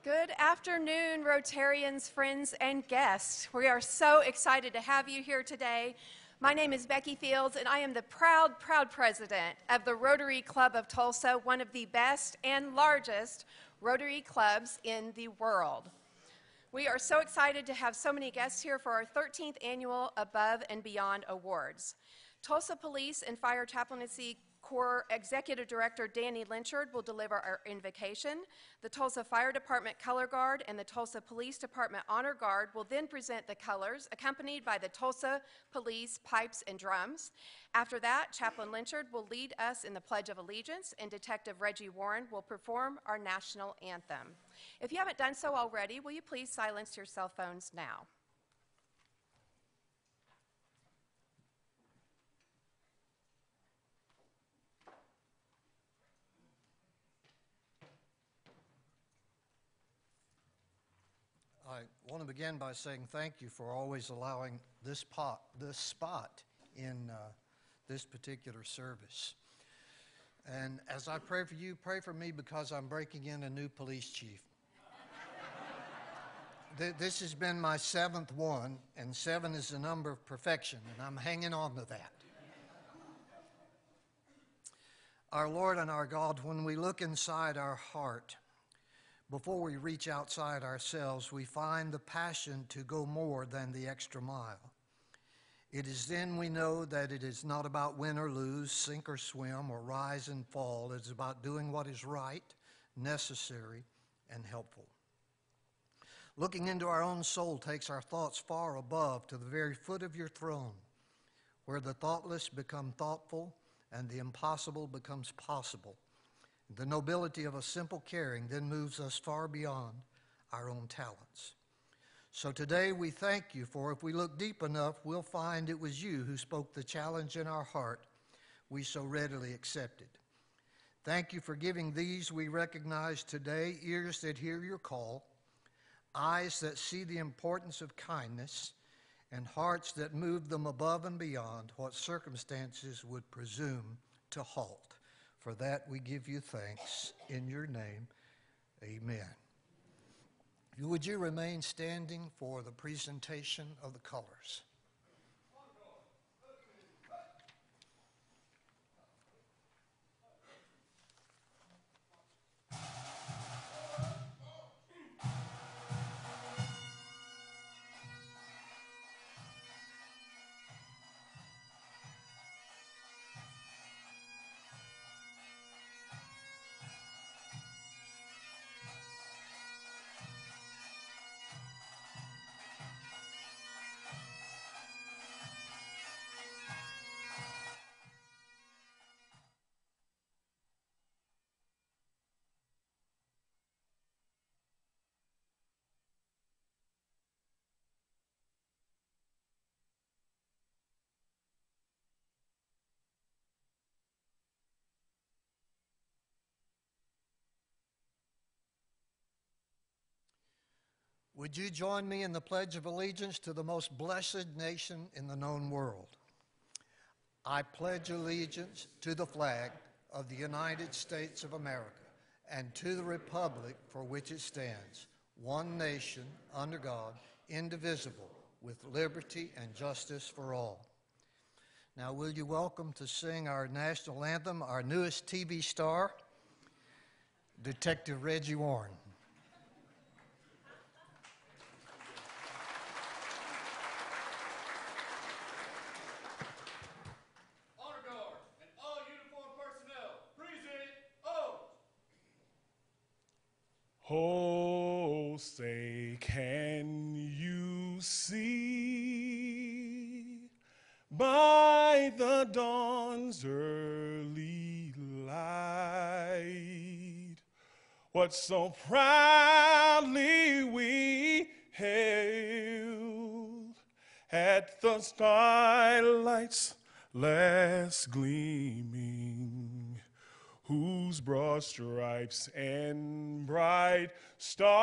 Good afternoon, Rotarians, friends, and guests. We are so excited to have you here today. My name is Becky Fields, and I am the proud president of the Rotary Club of Tulsa, one of the best and largest Rotary clubs in the world. We are so excited to have so many guests here for our 13th annual Above and Beyond Awards. Tulsa Police and Fire Chaplaincy Corps Executive Director Danny Lynchard will deliver our invocation. The Tulsa Fire Department Color Guard and the Tulsa Police Department Honor Guard will then present the colors, accompanied by the Tulsa Police pipes and drums. After that, Chaplain Lynchard will lead us in the Pledge of Allegiance, and Detective Reggie Warren will perform our national anthem. If you haven't done so already, will you please silence your cell phones now? I want to begin by saying thank you for always allowing this spot in this particular service. And as I pray for you, pray for me because I'm breaking in a new police chief. This has been my 7th one, and 7 is the number of perfection, and I'm hanging on to that. Our Lord and our God, when we look inside our heart, before we reach outside ourselves, we find the passion to go more than the extra mile. It is then we know that it is not about win or lose, sink or swim, or rise and fall. It's about doing what is right, necessary, and helpful. Looking into our own soul takes our thoughts far above to the very foot of your throne, where the thoughtless become thoughtful and the impossible becomes possible. The nobility of a simple caring then moves us far beyond our own talents. So today we thank you for, if we look deep enough, we'll find it was you who spoke the challenge in our heart we so readily accepted. Thank you for giving these we recognize today ears that hear your call, eyes that see the importance of kindness, and hearts that move them above and beyond what circumstances would presume to halt. For that we give you thanks in your name. Amen. Would you remain standing for the presentation of the colors? Would you join me in the Pledge of Allegiance to the most blessed nation in the known world? I pledge allegiance to the flag of the United States of America and to the republic for which it stands, one nation, under God, indivisible, with liberty and justice for all. Now, will you welcome to sing our national anthem, our newest TV star, Detective Reggie Warren. Oh, say, can you see by the dawn's early light what so proudly we hailed at the starlight's last gleaming, whose broad stripes and bright stars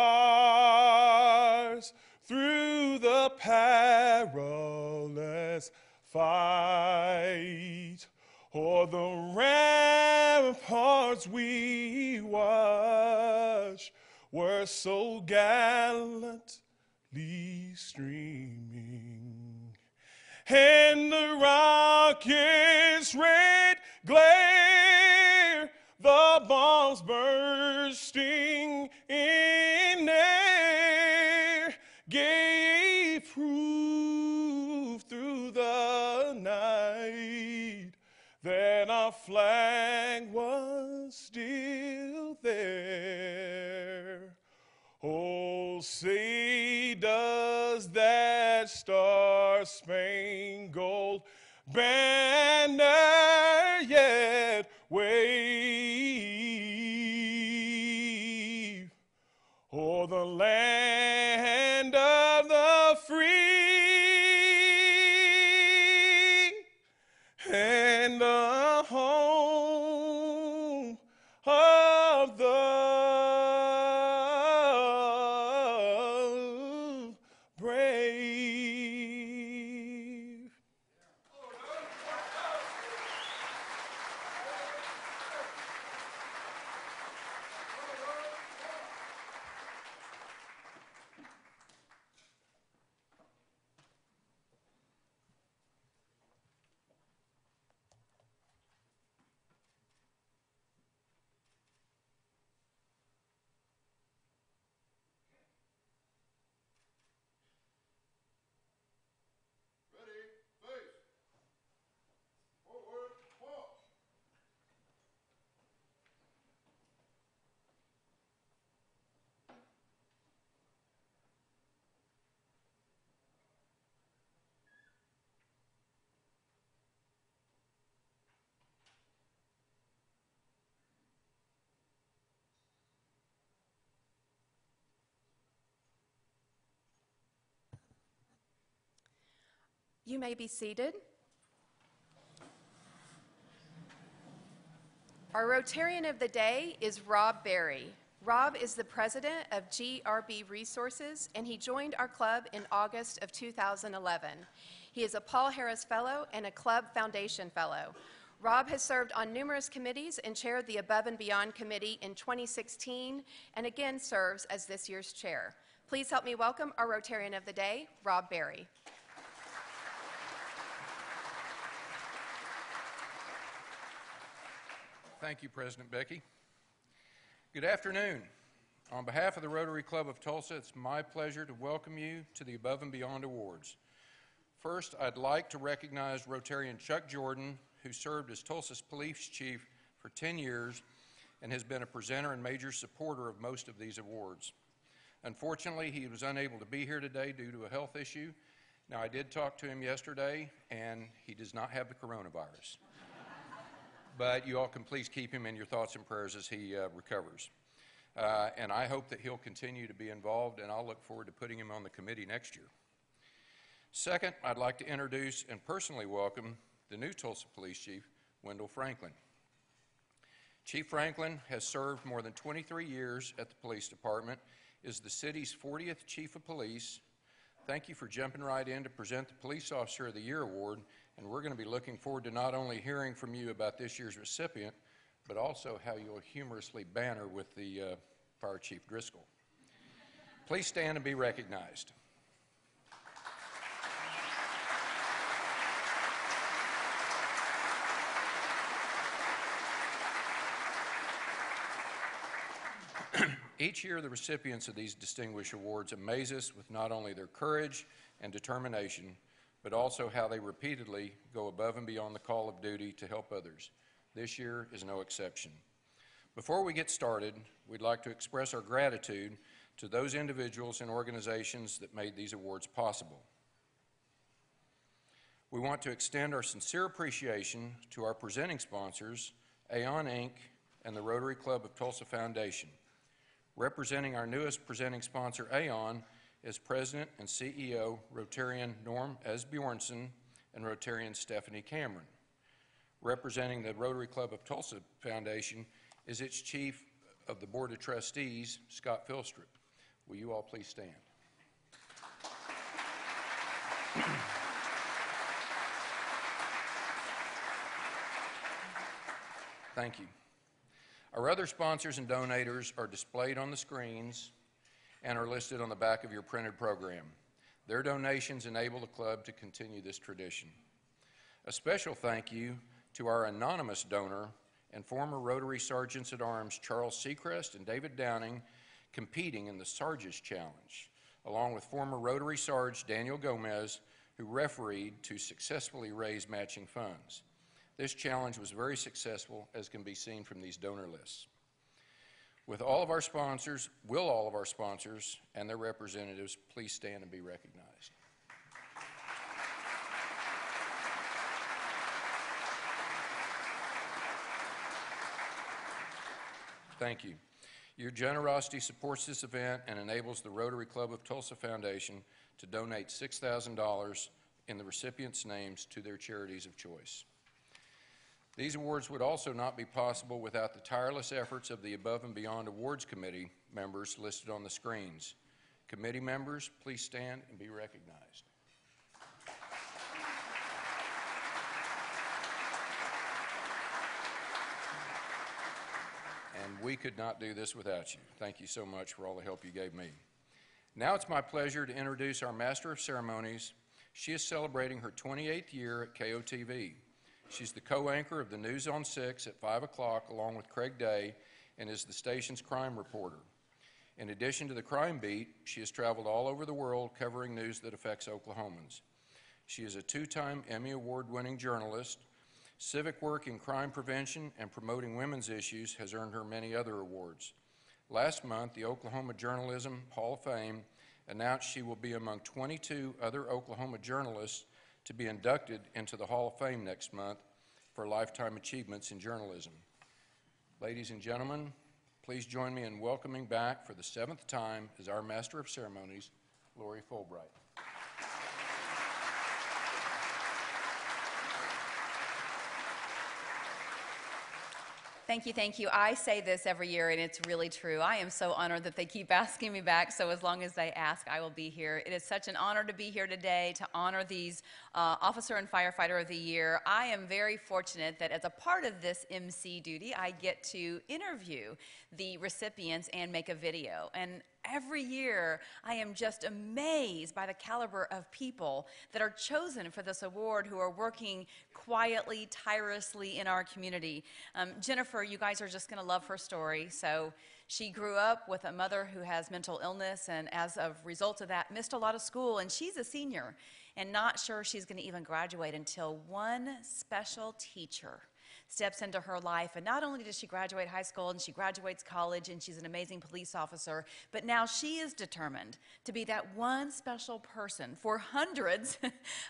through the perilous fight o'er the ramparts we watch were so gallantly streaming, and the rocket's red glare, the bombs bursting in air, gave proof through the night that our flag was still there. Oh, say does that star-spangled banner yet wave o'er the land of the free and the home of the brave. You may be seated. Our Rotarian of the Day is Rob Berry. Rob is the president of GRB Resources, and he joined our club in August of 2011. He is a Paul Harris Fellow and a Club Foundation Fellow. Rob has served on numerous committees and chaired the Above and Beyond Committee in 2016, and again serves as this year's chair. Please help me welcome our Rotarian of the Day, Rob Berry. Thank you, President Becky. Good afternoon. On behalf of the Rotary Club of Tulsa, it's my pleasure to welcome you to the Above and Beyond Awards. First, I'd like to recognize Rotarian Chuck Jordan, who served as Tulsa's police chief for 10 years and has been a presenter and major supporter of most of these awards. Unfortunately, he was unable to be here today due to a health issue. Now, I did talk to him yesterday, and he does not have the coronavirus. But you all can please keep him in your thoughts and prayers as he recovers. And I hope that he'll continue to be involved, and I'll look forward to putting him on the committee next year. Second, I'd like to introduce and personally welcome the new Tulsa Police Chief, Wendell Franklin. Chief Franklin has served more than 23 years at the police department, is the city's 40th Chief of Police. Thank you for jumping right in to present the Police Officer of the Year Award, and we're going to be looking forward to not only hearing from you about this year's recipient, but also how you'll humorously banter with the Fire Chief Driscoll. Please stand and be recognized. Each year, the recipients of these distinguished awards amaze us with not only their courage and determination, but also how they repeatedly go above and beyond the call of duty to help others. This year is no exception. Before we get started, we'd like to express our gratitude to those individuals and organizations that made these awards possible. We want to extend our sincere appreciation to our presenting sponsors, Aon Inc. and the Rotary Club of Tulsa Foundation. Representing our newest presenting sponsor, Aon, is President and CEO Rotarian Norm Asbjornson and Rotarian Stephanie Cameron. Representing the Rotary Club of Tulsa Foundation is its Chief of the Board of Trustees, Scott Philstrip. Will you all please stand? Thank you. Our other sponsors and donators are displayed on the screens and are listed on the back of your printed program. Their donations enable the club to continue this tradition. A special thank you to our anonymous donor and former Rotary Sergeants at Arms Charles Seacrest and David Downing competing in the Sarges Challenge, along with former Rotary Sarge Daniel Gomez, who refereed to successfully raise matching funds. This challenge was very successful, as can be seen from these donor lists. Will all of our sponsors and their representatives please stand and be recognized? Thank you. Your generosity supports this event and enables the Rotary Club of Tulsa Foundation to donate $6,000 in the recipients' names to their charities of choice. These awards would also not be possible without the tireless efforts of the Above and Beyond Awards Committee members listed on the screens. Committee members, please stand and be recognized. And we could not do this without you. Thank you so much for all the help you gave me. Now it's my pleasure to introduce our Master of Ceremonies. She is celebrating her 28th year at KOTV. She's the co-anchor of the News on 6 at 5 o'clock along with Craig Day and is the station's crime reporter. In addition to the crime beat, she has traveled all over the world covering news that affects Oklahomans. She is a two-time Emmy Award-winning journalist. Civic work in crime prevention and promoting women's issues has earned her many other awards. Last month, the Oklahoma Journalism Hall of Fame announced she will be among 22 other Oklahoma journalists to be inducted into the Hall of Fame next month for lifetime achievements in journalism. Ladies and gentlemen, please join me in welcoming back for the 7th time as our Master of Ceremonies, Lori Fulbright. Thank you. I say this every year, and it's really true. I am so honored that they keep asking me back, so as long as they ask, I will be here. It is such an honor to be here today to honor these Officer and Firefighter of the Year. I am very fortunate that as a part of this MC duty, I get to interview the recipients and make a video. And every year, I am just amazed by the caliber of people that are chosen for this award who are working quietly, tirelessly in our community. Jennifer, you guys are just going to love her story. So she grew up with a mother who has mental illness and as a result of that missed a lot of school, and she's a senior and not sure she's going to even graduate until one special teacher steps into her life. And not only does she graduate high school and she graduates college and she's an amazing police officer, but now she is determined to be that one special person for hundreds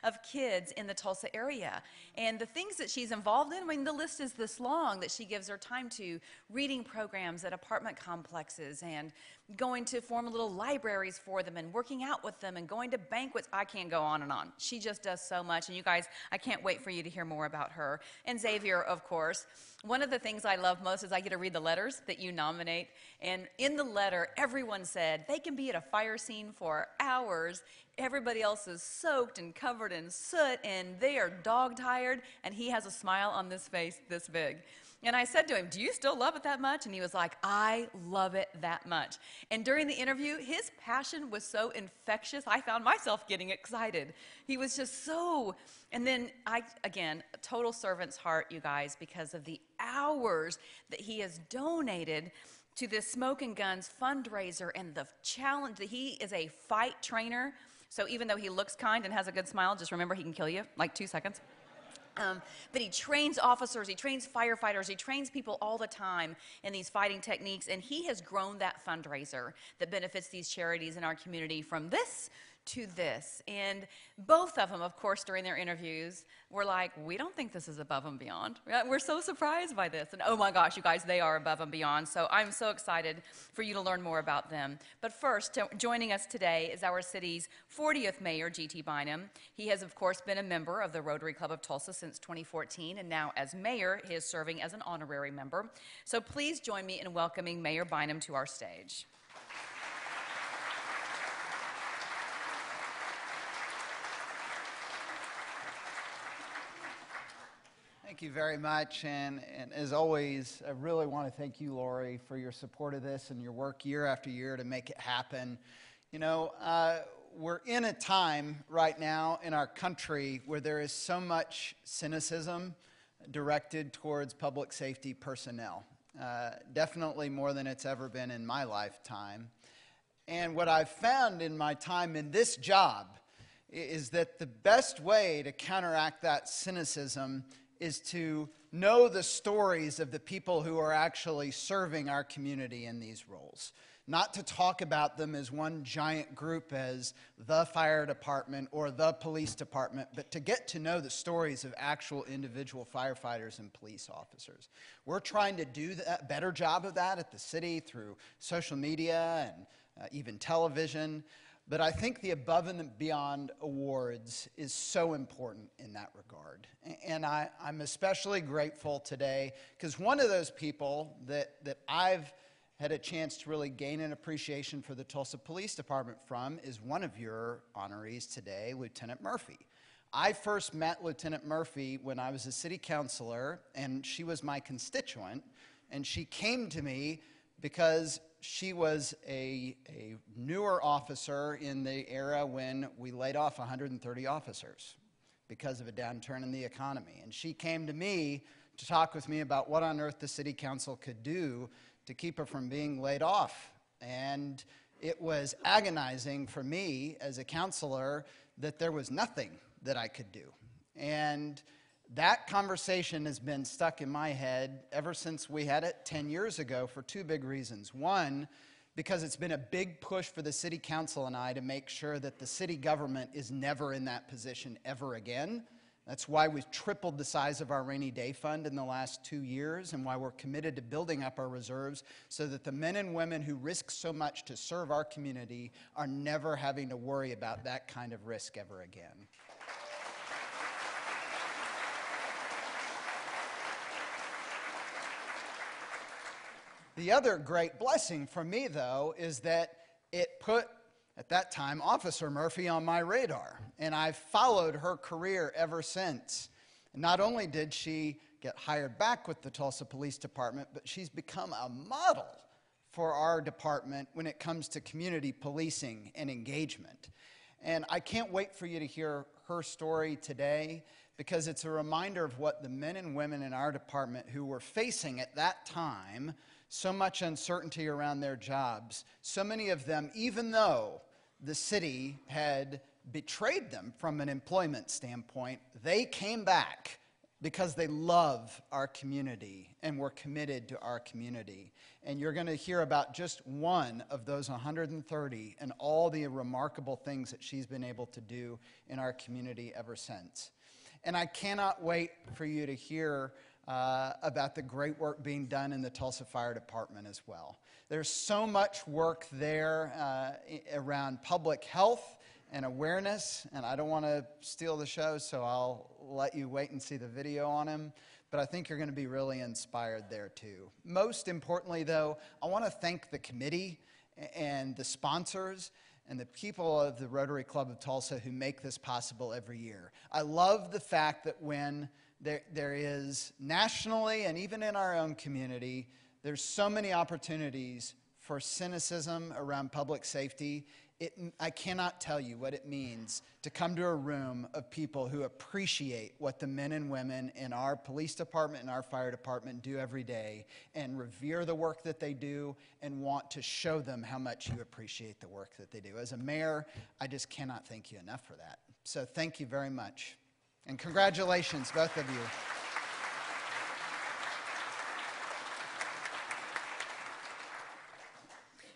of kids in the Tulsa area. And the things that she's involved in, I mean, the list is this long that she gives her time to: reading programs at apartment complexes and going to form little libraries for them and working out with them and going to banquets. I can't go on and on. She just does so much. And you guys, I can't wait for you to hear more about her. And Xavier, of course. One of the things I love most is I get to read the letters that you nominate. And in the letter, everyone said they can be at a fire scene for hours. Everybody else is soaked and covered in soot and they are dog-tired. And he has a smile on this face this big. And I said to him, "Do you still love it that much?" And he was like, "I love it that much." And during the interview, his passion was so infectious, I found myself getting excited. He was just so, and then again, a total servant's heart, you guys, because of the hours that he has donated to this Smoke and Guns fundraiser and the challenge that he is a fight trainer. So even though he looks kind and has a good smile, just remember he can kill you like 2 seconds. But he trains officers, he trains firefighters, he trains people all the time in these fighting techniques, and he has grown that fundraiser that benefits these charities in our community from this to this. And both of them, of course, during their interviews, were like, "We don't think this is above and beyond. We're so surprised by this." And oh my gosh, you guys, they are above and beyond. So I'm so excited for you to learn more about them. But first, joining us today is our city's 40th mayor, G.T. Bynum. He has, of course, been a member of the Rotary Club of Tulsa since 2014, and now as mayor, he is serving as an honorary member. So please join me in welcoming Mayor Bynum to our stage. thank you very much. And as always, I really want to thank you, Lori, for your support of this and your work year after year to make it happen. You know, we're in a time right now in our country where there is so much cynicism directed towards public safety personnel, definitely more than it's ever been in my lifetime. And what I've found in my time in this job is that the best way to counteract that cynicism is to know the stories of the people who are actually serving our community in these roles. Not to talk about them as one giant group as the fire department or the police department, but to get to know the stories of actual individual firefighters and police officers. We're trying to do a better job of that at the city through social media and even television. But I think the Above and Beyond Awards is so important in that regard. And I'm especially grateful today because one of those people that I've had a chance to really gain an appreciation for the Tulsa Police Department from is one of your honorees today, Lieutenant Murphy. I first met Lieutenant Murphy when I was a city councilor, and she was my constituent, and she came to me because she was a newer officer in the era when we laid off 130 officers because of a downturn in the economy. And she came to me to talk with me about what on earth the city council could do to keep her from being laid off. And it was agonizing for me as a counselor that there was nothing that I could do. And that conversation has been stuck in my head ever since we had it 10 years ago for two big reasons. One, because it's been a big push for the city council and I to make sure that the city government is never in that position ever again. That's why we've tripled the size of our rainy day fund in the last 2 years and why we're committed to building up our reserves so that the men and women who risk so much to serve our community are never having to worry about that kind of risk ever again. The other great blessing for me, though, is that it put, at that time, Officer Murphy on my radar. And I've followed her career ever since. And not only did she get hired back with the Tulsa Police Department, but she's become a model for our department when it comes to community policing and engagement. And I can't wait for you to hear her story today because it's a reminder of what the men and women in our department who were facing at that time so much uncertainty around their jobs, so many of them, even though the city had betrayed them from an employment standpoint, they came back because they love our community and were committed to our community. And you're going to hear about just one of those 130 and all the remarkable things that she's been able to do in our community ever since. And I cannot wait for you to hear about the great work being done in the Tulsa Fire Department as well. There's so much work there around public health and awareness, and I don't want to steal the show, so I'll let you wait and see the video on him, but I think you're going to be really inspired there too. Most importantly, though, I want to thank the committee and the sponsors and the people of the Rotary Club of Tulsa who make this possible every year. I love the fact that when there is nationally and even in our own community, there's so many opportunities for cynicism around public safety. I cannot tell you what it means to come to a room of people who appreciate what the men and women in our police department and our fire department do every day and revere the work that they do and want to show them how much you appreciate the work that they do. As a mayor, I just cannot thank you enough for that. So thank you very much. And congratulations, both of you.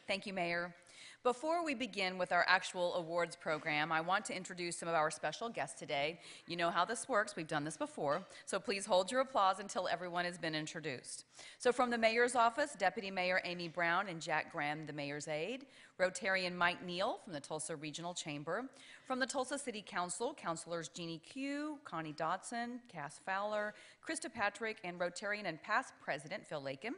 Thank you, Mayor. Before we begin with our actual awards program, I want to introduce some of our special guests today. You know how this works. We've done this before. So please hold your applause until everyone has been introduced. So from the Mayor's Office, Deputy Mayor Amy Brown and Jack Graham, the Mayor's aide. Rotarian Mike Neal from the Tulsa Regional Chamber. From the Tulsa City Council, Councilors Jeannie Q, Connie Dodson, Cass Fowler, Krista Patrick, and Rotarian and past President Phil Lakin.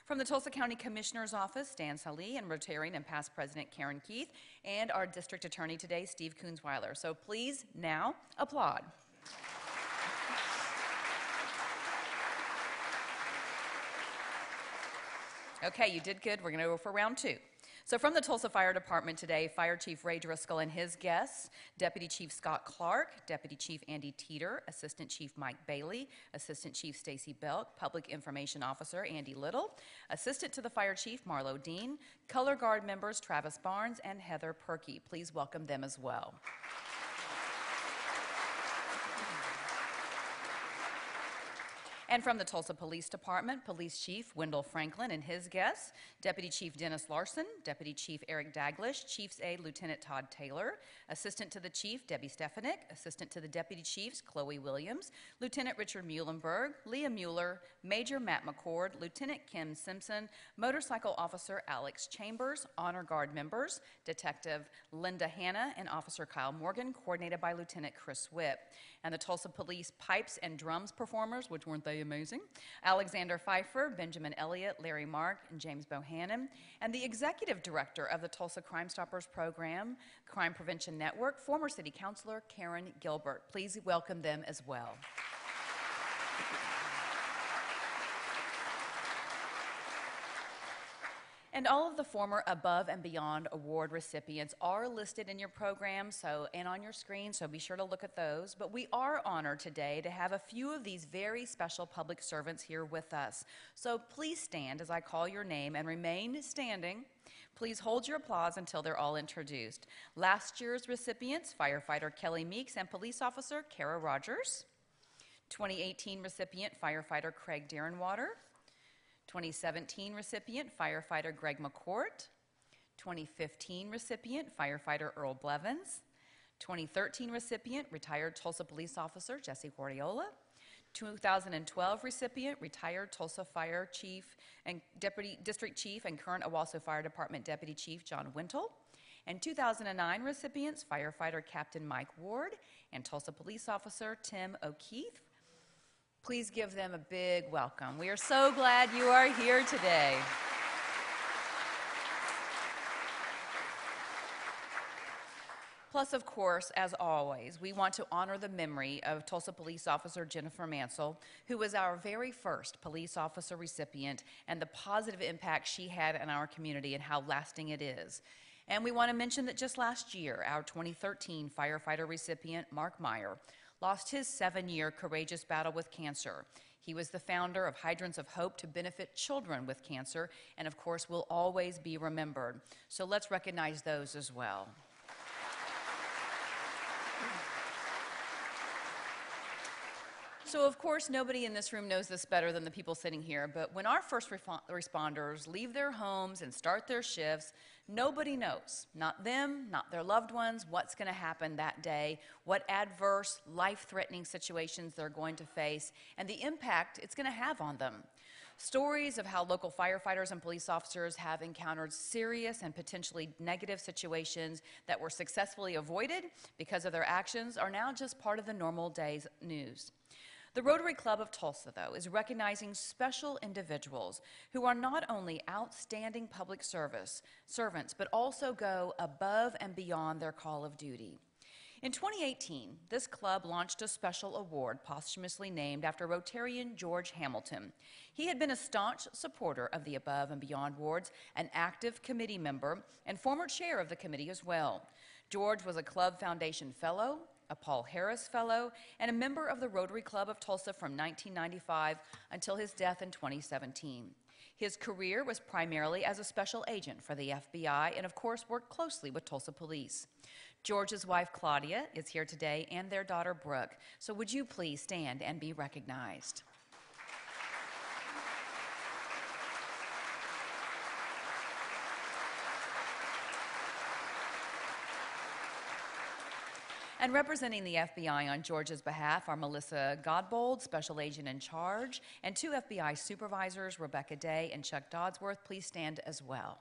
From the Tulsa County Commissioner's Office, Stan Salih, and Rotarian and past President Karen Keith, and our District Attorney today, Steve Coonsweiler. So please now applaud. Okay, you did good. We're going to go for round two. So from the Tulsa Fire Department today, Fire Chief Ray Driscoll and his guests, Deputy Chief Scott Clark, Deputy Chief Andy Teeter, Assistant Chief Mike Bailey, Assistant Chief Stacy Belk, Public Information Officer Andy Little, Assistant to the Fire Chief Marlo Dean, Color Guard members Travis Barnes and Heather Perkey. Please welcome them as well. And from the Tulsa Police Department, Police Chief Wendell Franklin and his guests, Deputy Chief Dennis Larson, Deputy Chief Eric Daglish, Chief's Aide Lieutenant Todd Taylor, Assistant to the Chief Debbie Stefanik, Assistant to the Deputy Chiefs Chloe Williams, Lieutenant Richard Muhlenberg, Leah Mueller, Major Matt McCord, Lieutenant Kim Simpson, Motorcycle Officer Alex Chambers, Honor Guard members, Detective Linda Hanna and Officer Kyle Morgan, coordinated by Lieutenant Chris Whip, and the Tulsa Police Pipes and Drums performers, which weren't they amazing? Alexander Pfeiffer, Benjamin Elliott, Larry Mark, and James Bohannon, and the Executive Director of the Tulsa Crime Stoppers Program, Crime Prevention Network, former City Councilor Karen Gilbert. Please welcome them as well. And all of the former Above and Beyond Award recipients are listed in your program and on your screen, so be sure to look at those. But we are honored today to have a few of these very special public servants here with us. So please stand as I call your name and remain standing. Please hold your applause until they're all introduced. Last year's recipients, firefighter Kelly Meeks and police officer Kara Rogers. 2018 recipient, firefighter Craig Derenwater. 2017 recipient, firefighter Greg McCourt. 2015 recipient, firefighter Earl Blevins. 2013 recipient, retired Tulsa police officer Jesse Guardiola. 2012 recipient, retired Tulsa Fire Chief and Deputy District Chief and current Owasso Fire Department Deputy Chief John Wintle. And 2009 recipients, firefighter Captain Mike Ward and Tulsa police officer Tim O'Keefe. Please give them a big welcome. We are so glad you are here today. Plus, of course, as always, we want to honor the memory of Tulsa Police Officer Jennifer Mansell, who was our very first police officer recipient, and the positive impact she had in our community and how lasting it is. And we want to mention that just last year, our 2013 firefighter recipient, Mark Meyer, lost his 7-year courageous battle with cancer. He was the founder of Hydrants of Hope to benefit children with cancer, and of course will always be remembered. So let's recognize those as well. So of course nobody in this room knows this better than the people sitting here, but when our first responders leave their homes and start their shifts, nobody knows, not them, not their loved ones, what's going to happen that day, what adverse, life-threatening situations they're going to face, and the impact it's going to have on them. Stories of how local firefighters and police officers have encountered serious and potentially negative situations that were successfully avoided because of their actions are now just part of the normal day's news. The Rotary Club of Tulsa, though, is recognizing special individuals who are not only outstanding public servants, but also go above and beyond their call of duty. In 2018, this club launched a special award posthumously named after Rotarian George Hamilton. He had been a staunch supporter of the Above and Beyond Awards, an active committee member, and former chair of the committee as well. George was a Club Foundation Fellow, a Paul Harris Fellow, and a member of the Rotary Club of Tulsa from 1995 until his death in 2017. His career was primarily as a special agent for the FBI and, of course, worked closely with Tulsa police. George's wife, Claudia, is here today, and their daughter, Brooke. So would you please stand and be recognized? And representing the FBI on George's behalf are Melissa Godbold, Special Agent in Charge, and 2 FBI supervisors, Rebecca Day and Chuck Dodsworth. Please stand as well.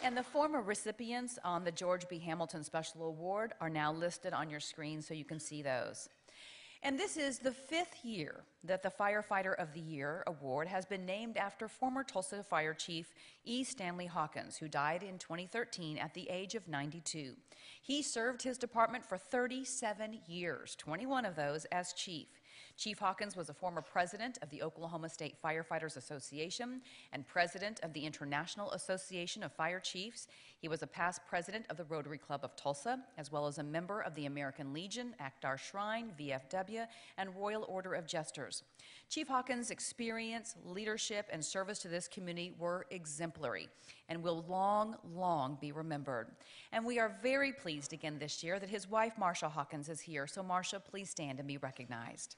And the former recipients on the George B. Hamilton Special Award are now listed on your screen so you can see those. And this is the 5th year that the Firefighter of the Year award has been named after former Tulsa Fire Chief E. Stanley Hawkins, who died in 2013 at the age of 92. He served his department for 37 years, 21 of those as chief. Chief Hawkins was a former president of the Oklahoma State Firefighters Association and president of the International Association of Fire Chiefs. He was a past president of the Rotary Club of Tulsa, as well as a member of the American Legion, Akhtar Shrine, VFW, and Royal Order of Jesters. Chief Hawkins' experience, leadership, and service to this community were exemplary and will long, long be remembered. And we are very pleased again this year that his wife, Marsha Hawkins, is here. So Marsha, please stand and be recognized.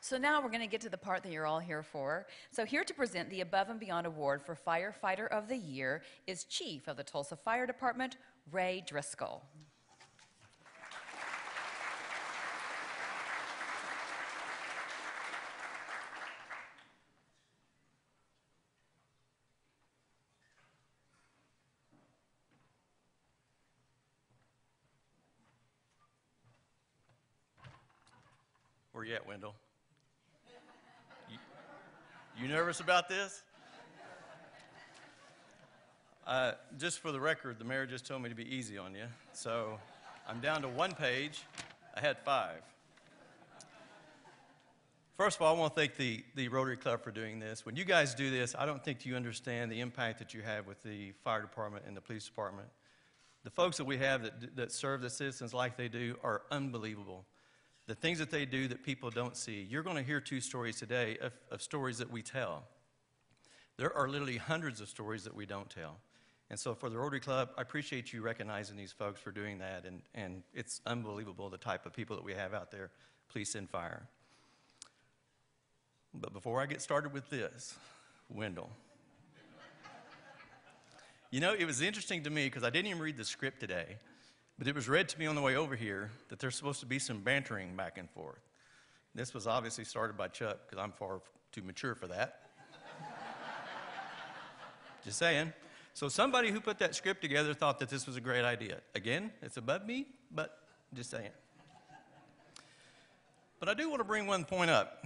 So now we're going to get to the part that you're all here for. So here to present the Above and Beyond Award for Firefighter of the Year is Chief of the Tulsa Fire Department, Ray Driscoll. Where you at, Wendell? You nervous about this? Just for the record, the mayor just told me to be easy on you, so I'm down to 1 page. I had 5. First of all, I want to thank the Rotary Club for doing this. When you guys do this, I don't think you understand the impact that you have with the fire department and the police department. The folks that we have that serve the citizens like they do are unbelievable. The things that they do that people don't see. You're going to hear 2 stories today of stories that we tell. There are literally hundreds of stories that we don't tell. And so for the Rotary Club, I appreciate you recognizing these folks for doing that. And it's unbelievable the type of people that we have out there, police and fire. But before I get started with this, Wendell. You know, it was interesting to me because I didn't even read the script today. But it was read to me on the way over here that there's supposed to be some bantering back and forth. This was obviously started by Chuck, because I'm far too mature for that. Just saying. So somebody who put that script together thought that this was a great idea. Again, it's above me, but just saying. But I do want to bring one point up.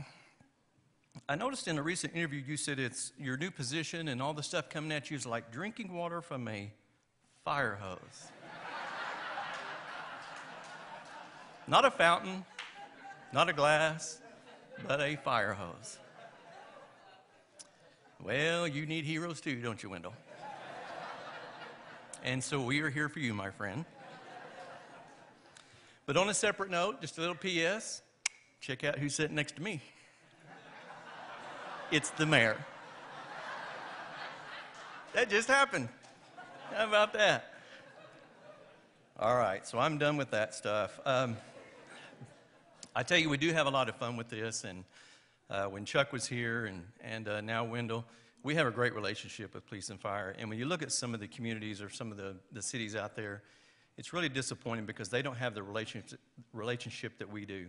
I noticed in a recent interview you said it's your new position and all the stuff coming at you is like drinking water from a fire hose. Not a fountain, not a glass, but a fire hose. Well, you need heroes too, don't you, Wendell? And so we are here for you, my friend. But on a separate note, just a little P.S., check out who's sitting next to me. It's the mayor. That just happened. How about that? All right, so I'm done with that stuff. I tell you, we do have a lot of fun with this, and when Chuck was here and now Wendell, we have a great relationship with police and fire. And when you look at some of the communities or some of the cities out there, it's really disappointing because they don't have the relationship that we do.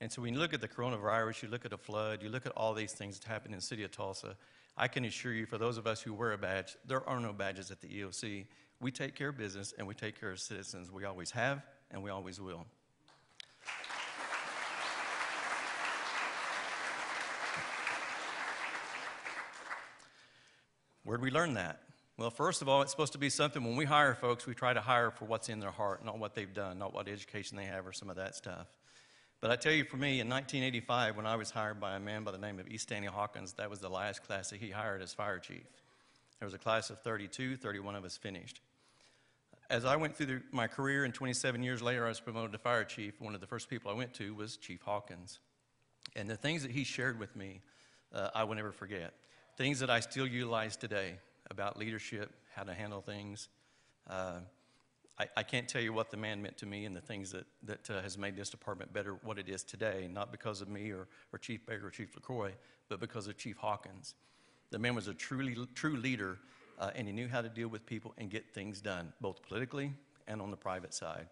And so when you look at the coronavirus, you look at a flood, you look at all these things that happen in the city of Tulsa, I can assure you, for those of us who wear a badge, there are no badges at the EOC. We take care of business and we take care of citizens. We always have and we always will. Where'd we learn that? Well, first of all, it's supposed to be something when we hire folks, we try to hire for what's in their heart, not what they've done, not what education they have or some of that stuff. But I tell you, for me, in 1985, when I was hired by a man by the name of E. Stanley Hawkins, that was the last class that he hired as fire chief. There was a class of 32, 31 of us finished. As I went through my career, and 27 years later, I was promoted to fire chief. One of the first people I went to was Chief Hawkins. And the things that he shared with me, I will never forget. Things that I still utilize today about leadership, how to handle things. I can't tell you what the man meant to me and the things that has made this department better what it is today, not because of me or Chief Baker or Chief LaCroix, but because of Chief Hawkins. The man was a true leader, and he knew how to deal with people and get things done, both politically and on the private side.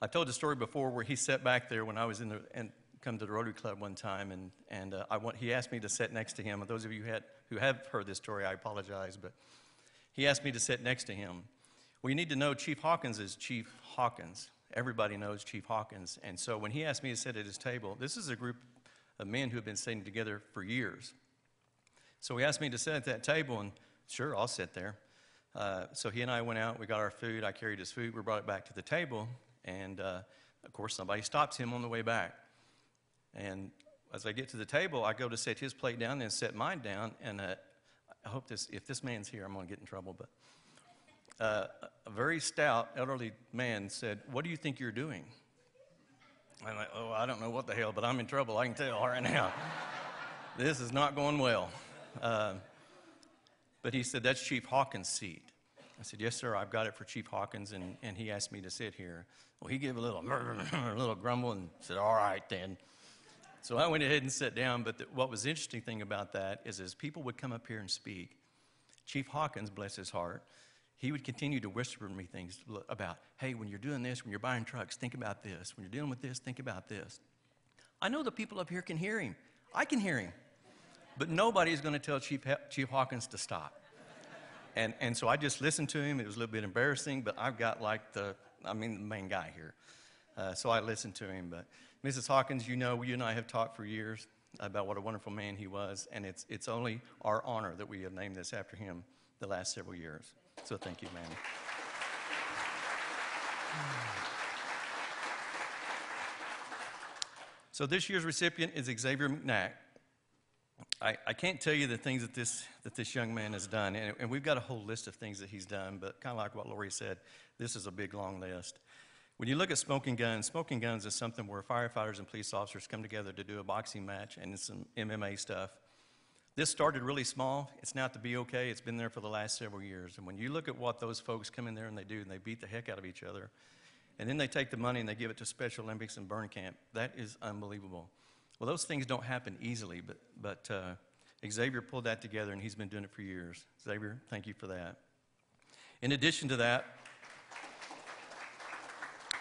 I've told the story before where he sat back there when I was come to the Rotary Club one time, and he asked me to sit next to him. And those of you who have heard this story, I apologize, but he asked me to sit next to him. Well, you need to know Chief Hawkins is Chief Hawkins. Everybody knows Chief Hawkins. And so when he asked me to sit at his table, this is a group of men who have been sitting together for years. So he asked me to sit at that table, and sure, I'll sit there. So he and I went out, we got our food, I carried his food, we brought it back to the table, and of course somebody stops him on the way back. And as I get to the table, I go to set his plate down and set mine down, and I hope if this man's here, I'm going to get in trouble, but a very stout, elderly man said, "What do you think you're doing?" I'm like, "Oh, I don't know what the hell, but I'm in trouble, I can tell right now. This is not going well." But he said, "That's Chief Hawkins' seat." I said, "Yes, sir, I've got it for Chief Hawkins, and he asked me to sit here." Well, he gave a little, a little grumble and said, "All right, then." So I went ahead and sat down, but what was the interesting thing about that is as people would come up here and speak, Chief Hawkins, bless his heart, he would continue to whisper to me things about, "Hey, when you're doing this, when you're buying trucks, think about this. When you're dealing with this, think about this." I know the people up here can hear him. I can hear him. But nobody's going to tell Chief Hawkins to stop. And so I just listened to him. It was a little bit embarrassing, but I've got like the main guy here. So I listened to him. But Mrs. Hawkins, you know, you and I have talked for years about what a wonderful man he was, and it's only our honor that we have named this after him the last several years. So thank you, ma'am. So this year's recipient is Xavier McKnack. I can't tell you the things that this young man has done, and we've got a whole list of things that he's done, but kind of like what Lori said, this is a big, long list. When you look at Smoking Guns is something where firefighters and police officers come together to do a boxing match and some MMA stuff. This started really small. It's now at the BOK. It's been there for the last several years, and when you look at what those folks come in there and they do, and they beat the heck out of each other, and then they take the money and they give it to Special Olympics and burn camp, that is unbelievable. Well, those things don't happen easily, but Xavier pulled that together, and he's been doing it for years. Xavier, thank you for that. In addition to that,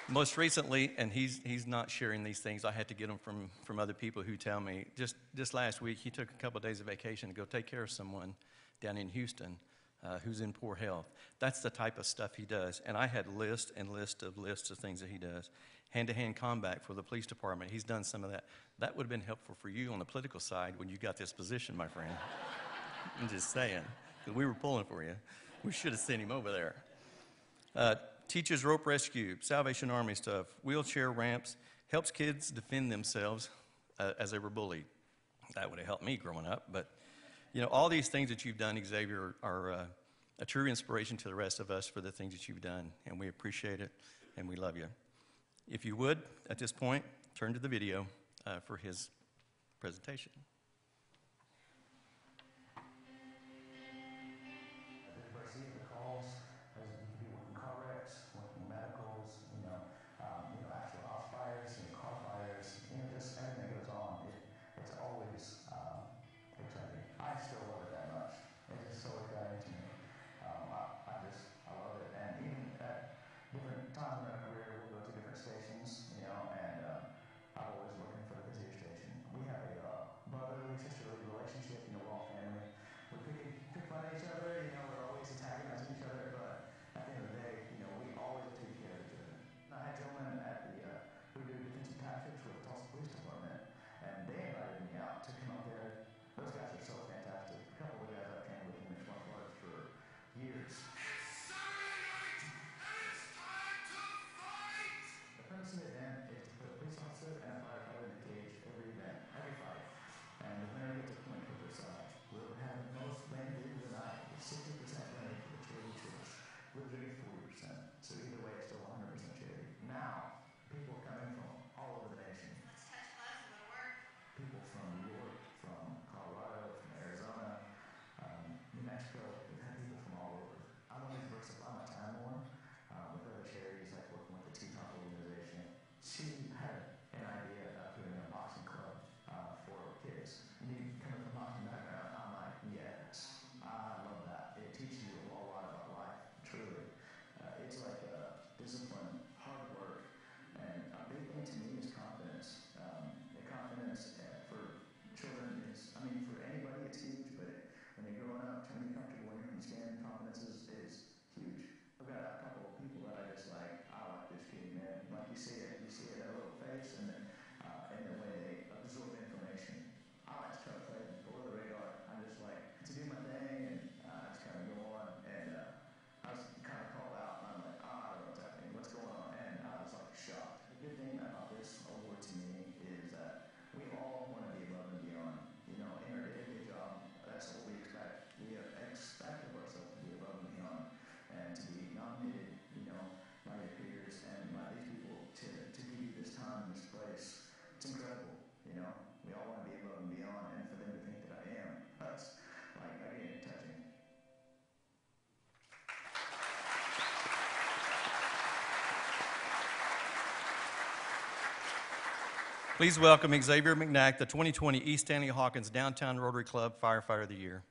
most recently, and he's not sharing these things, I had to get them from other people who tell me, just last week, he took a couple of days of vacation to go take care of someone down in Houston who's in poor health. That's the type of stuff he does, and I had lists and lists of things that he does. Hand-to-hand combat for the police department, he's done some of that. That would have been helpful for you on the political side when you got this position, my friend. I'm just saying, because we were pulling for you. We should have sent him over there. Teaches rope rescue, Salvation Army stuff, wheelchair ramps, helps kids defend themselves as they were bullied. That would have helped me growing up, but you know, all these things that you've done, Xavier, are a true inspiration to the rest of us for the things that you've done, and we appreciate it, and we love you. If you would, at this point, turn to the video for his presentation. Receiving the calls, as people working car wrecks, working medicals, actual house fires, car fires, just everything that goes on. It's always exciting. I still love it that much. It's just so exciting to me. I love it. And even at different times in our career, we'll go to different stations, and I'm always looking for the busier station. We have a brother Please welcome Xavier McNack, the 2020 East Stanley Hawkins Downtown Rotary Club Firefighter of the Year.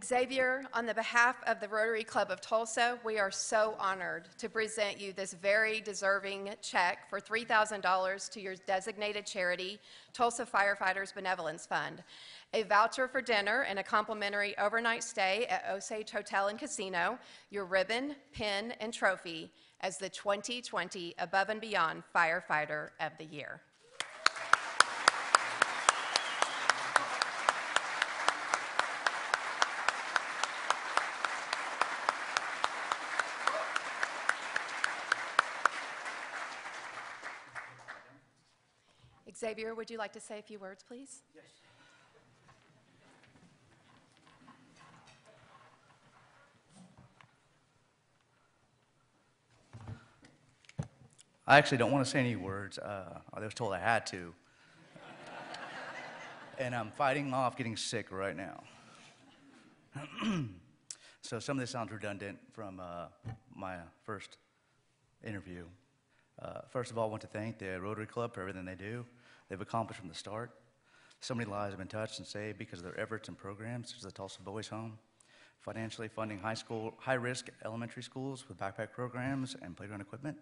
Xavier, on the behalf of the Rotary Club of Tulsa, we are so honored to present you this very deserving check for $3,000 to your designated charity, Tulsa Firefighters Benevolence Fund, a voucher for dinner and a complimentary overnight stay at Osage Hotel and Casino, your ribbon, pin, and trophy as the 2020 Above and Beyond Firefighter of the Year. Xavier, would you like to say a few words, please? Yes. I actually don't want to say any words. I was told I had to. And I'm fighting off getting sick right now. So some of this sounds redundant from my first interview. First of all, I want to thank the Rotary Club for everything they do. They've accomplished from the start. So many lives have been touched and saved because of their efforts and programs, such as the Tulsa Boys Home, financially funding high-risk elementary schools with backpack programs and playground equipment,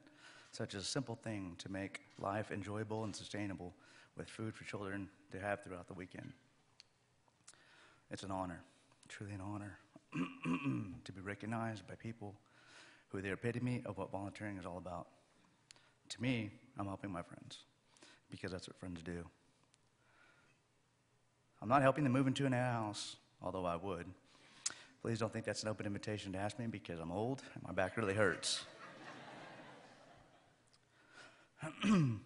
such as a simple thing to make life enjoyable and sustainable with food for children to have throughout the weekend. It's an honor, truly an honor, to be recognized by people who are the epitome of what volunteering is all about. To me, I'm helping my friends, because that's what friends do. I'm not helping them move into a new house, although I would. Please don't think that's an open invitation to ask me, because I'm old and my back really hurts. I'm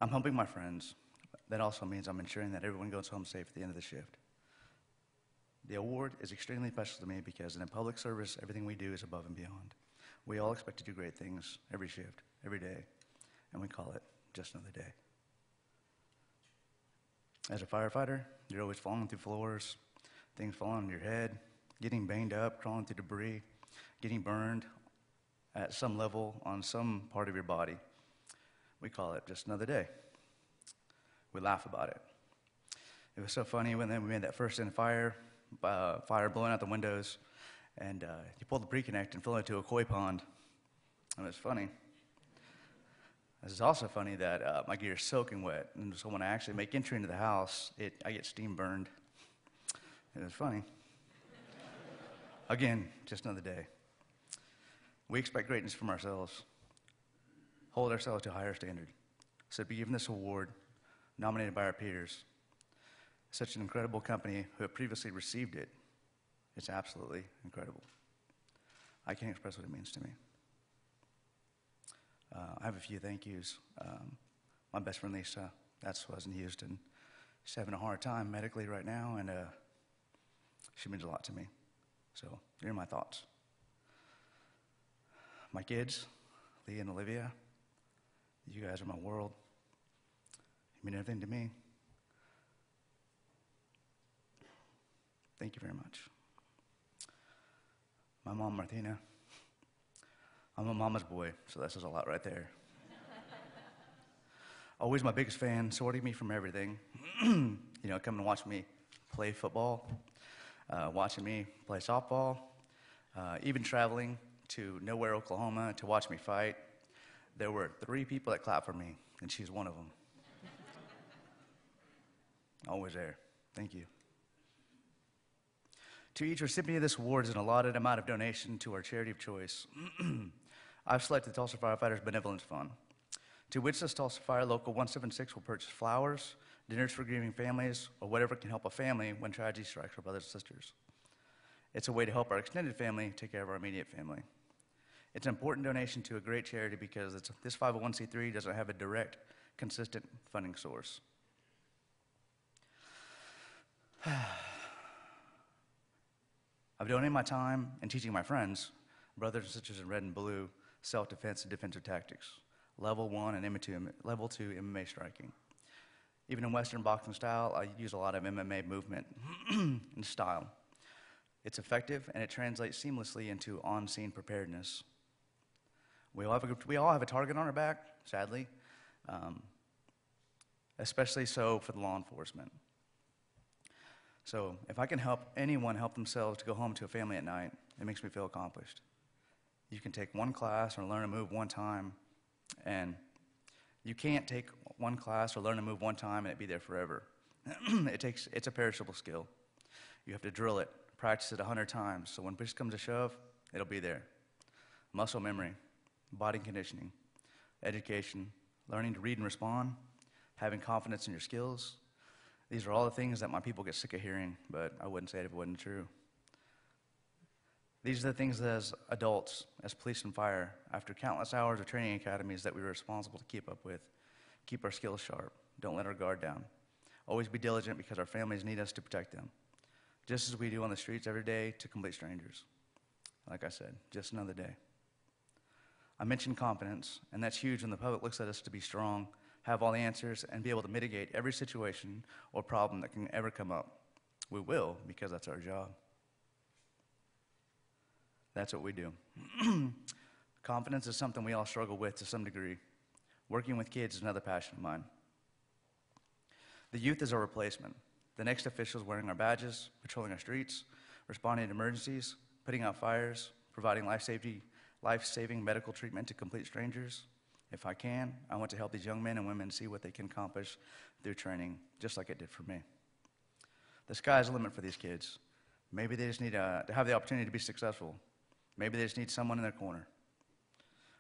helping my friends. That also means I'm ensuring that everyone goes home safe at the end of the shift. The award is extremely special to me because in a public service, everything we do is above and beyond. We all expect to do great things every shift, every day, and we call it just another day. As a firefighter, you're always falling through floors, things falling on your head, getting banged up, crawling through debris, getting burned at some level on some part of your body. We call it just another day. We laugh about it. It was so funny when we made that first in fire blowing out the windows, and you pulled the pre-connect and fell into a koi pond. And it was funny. It's also funny that my gear is soaking wet, and so when I actually make entry into the house, I get steam burned. It was funny. Again, just another day. We expect greatness from ourselves, hold ourselves to a higher standard. So to be given this award, nominated by our peers, such an incredible company who have previously received it, it's absolutely incredible. I can't express what it means to me. I have a few thank yous. My best friend Lisa, was in Houston. She's having a hard time medically right now, and she means a lot to me. So here are my thoughts. My kids, Lee and Olivia, you guys are my world. You mean everything to me. Thank you very much. My mom, Martina. I'm a mama's boy, so that says a lot right there. Always my biggest fan, supporting me from everything. Coming to watch me play football, watching me play softball, even traveling to Nowhere, Oklahoma to watch me fight. There were 3 people that clapped for me, and she's one of them. Always there. Thank you. To each recipient of this award is an allotted amount of donation to our charity of choice. I've selected the Tulsa Firefighters Benevolence Fund, to which this Tulsa Fire Local 176 will purchase flowers, dinners for grieving families, or whatever can help a family when tragedy strikes our brothers and sisters. It's a way to help our extended family take care of our immediate family. It's an important donation to a great charity because this 501c3 doesn't have a direct, consistent funding source. I've donated my time in teaching my friends, brothers and sisters in red and blue, self-defense and defensive tactics, level 1 and level 2 MMA striking. Even in Western boxing style, I use a lot of MMA movement and style. It's effective and it translates seamlessly into on-scene preparedness. We all have a target on our back, sadly, especially so for the law enforcement. So if I can help anyone help themselves to go home to a family at night, it makes me feel accomplished. You can take one class or learn to move one time, and you can't take one class or learn to move one time and it be there forever. It's a perishable skill. You have to drill it, practice it 100 times, so when push comes to shove, it'll be there. Muscle memory, body conditioning, education, learning to read and respond, having confidence in your skills. These are all the things that my people get sick of hearing, but I wouldn't say it if it wasn't true. These are the things that as adults, as police and fire, after countless hours of training academies that we were responsible to keep up with, keep our skills sharp, don't let our guard down. Always be diligent because our families need us to protect them, just as we do on the streets every day to complete strangers. Like I said, just another day. I mentioned confidence, and that's huge when the public looks at us to be strong, have all the answers, and be able to mitigate every situation or problem that can ever come up. We will, because that's our job. That's what we do. Confidence is something we all struggle with to some degree. Working with kids is another passion of mine. The youth is our replacement. The next officials wearing our badges, patrolling our streets, responding to emergencies, putting out fires, providing life-saving medical treatment to complete strangers. If I can, I want to help these young men and women see what they can accomplish through training, just like it did for me. The sky's the limit for these kids. Maybe they just need to have the opportunity to be successful. Maybe they just need someone in their corner.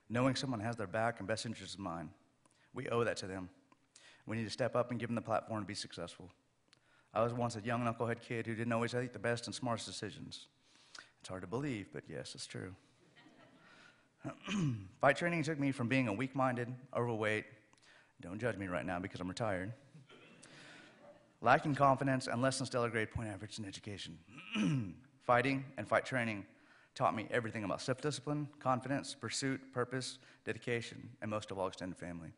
Knowing someone has their back and best interests in mind, we owe that to them. We need to step up and give them the platform to be successful. I was once a young knucklehead kid who didn't always make the best and smartest decisions. It's hard to believe, but yes, it's true. Fight training took me from being a weak-minded, overweight, don't judge me right now because I'm retired, lacking confidence and less than stellar grade point average in education. Fighting and fight training taught me everything about self-discipline, confidence, pursuit, purpose, dedication, and most of all, extended family.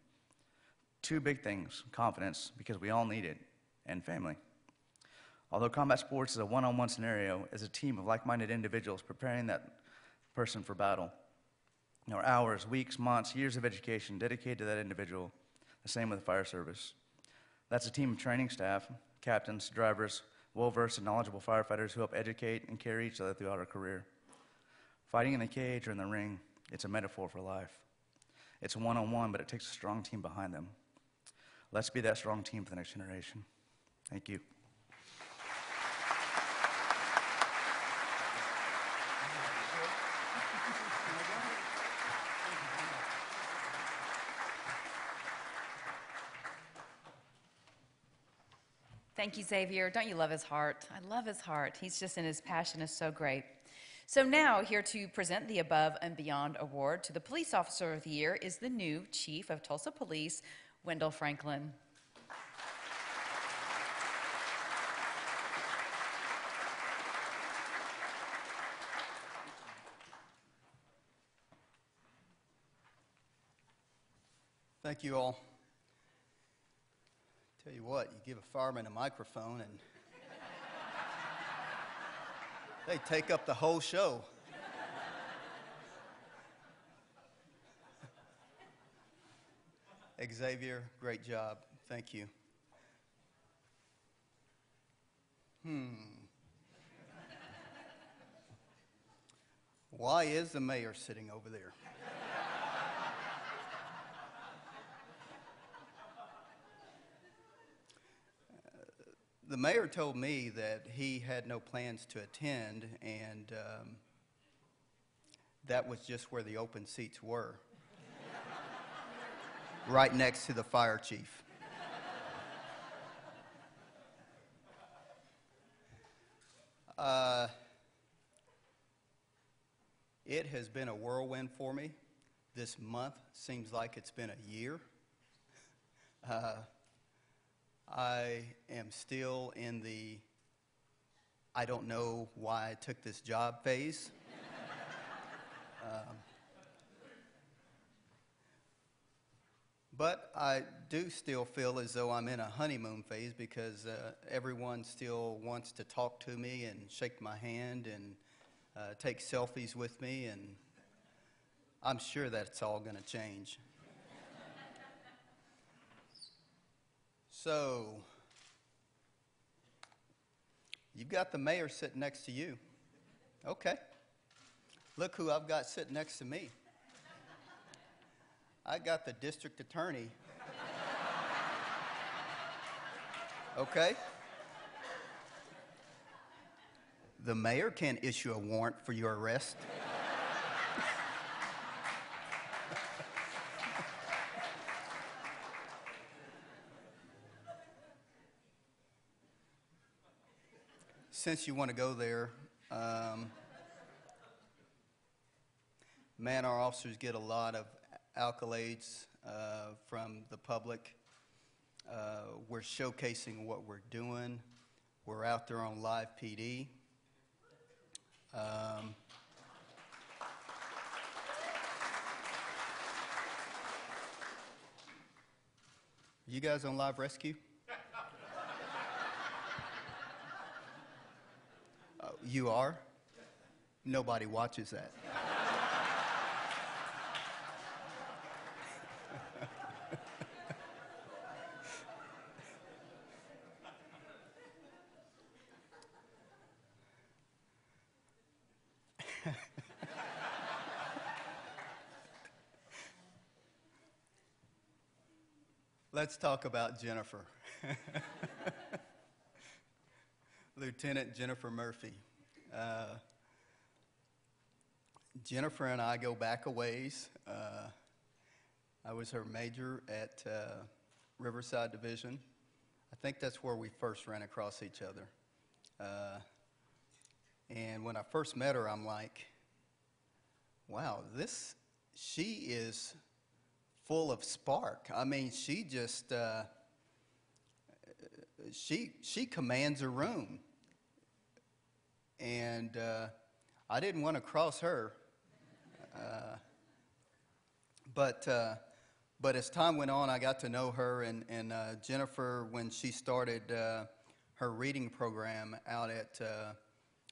Two big things: confidence, because we all need it, and family. Although combat sports is a one-on-one scenario, it's a team of like-minded individuals preparing that person for battle. There are hours, weeks, months, years of education dedicated to that individual. The same with the fire service. That's a team of training staff, captains, drivers, well-versed and knowledgeable firefighters who help educate and carry each other throughout our career. Fighting in the cage or in the ring, it's a metaphor for life. It's one-on-one, but it takes a strong team behind them. Let's be that strong team for the next generation. Thank you. Thank you, Xavier. Don't you love his heart? I love his heart. He's just, and his passion is so great. So now, here to present the Above and Beyond Award to the Police Officer of the Year is the new Chief of Tulsa Police, Wendell Franklin. Thank you all. Tell you what, you give a fireman a microphone and they take up the whole show. Xavier, great job. Thank you. Why is the mayor sitting over there? The mayor told me that he had no plans to attend, and that was just where the open seats were, right next to the fire chief. It has been a whirlwind for me. This month seems like it's been a year. I am still in the I don't know why I took this job phase. But I do still feel as though I'm in a honeymoon phase because everyone still wants to talk to me and shake my hand and take selfies with me, and I'm sure that's all going to change. So, you've got the mayor sitting next to you. Okay. Look who I've got sitting next to me. I got the district attorney. Okay. The mayor can't issue a warrant for your arrest. Since you want to go there, man, our officers get a lot of accolades from the public. We're showcasing what we're doing. We're out there on live PD. You guys on live rescue? You are? Nobody watches that. Let's talk about Jennifer. Lieutenant Jennifer Murphy. Jennifer and I go back a ways. I was her major at Riverside Division. I think that's where we first ran across each other. And when I first met her, I'm like, wow, she is full of spark. I mean, she just, she commands a room. And I didn't want to cross her. But as time went on, I got to know her, and Jennifer, when she started her reading program out at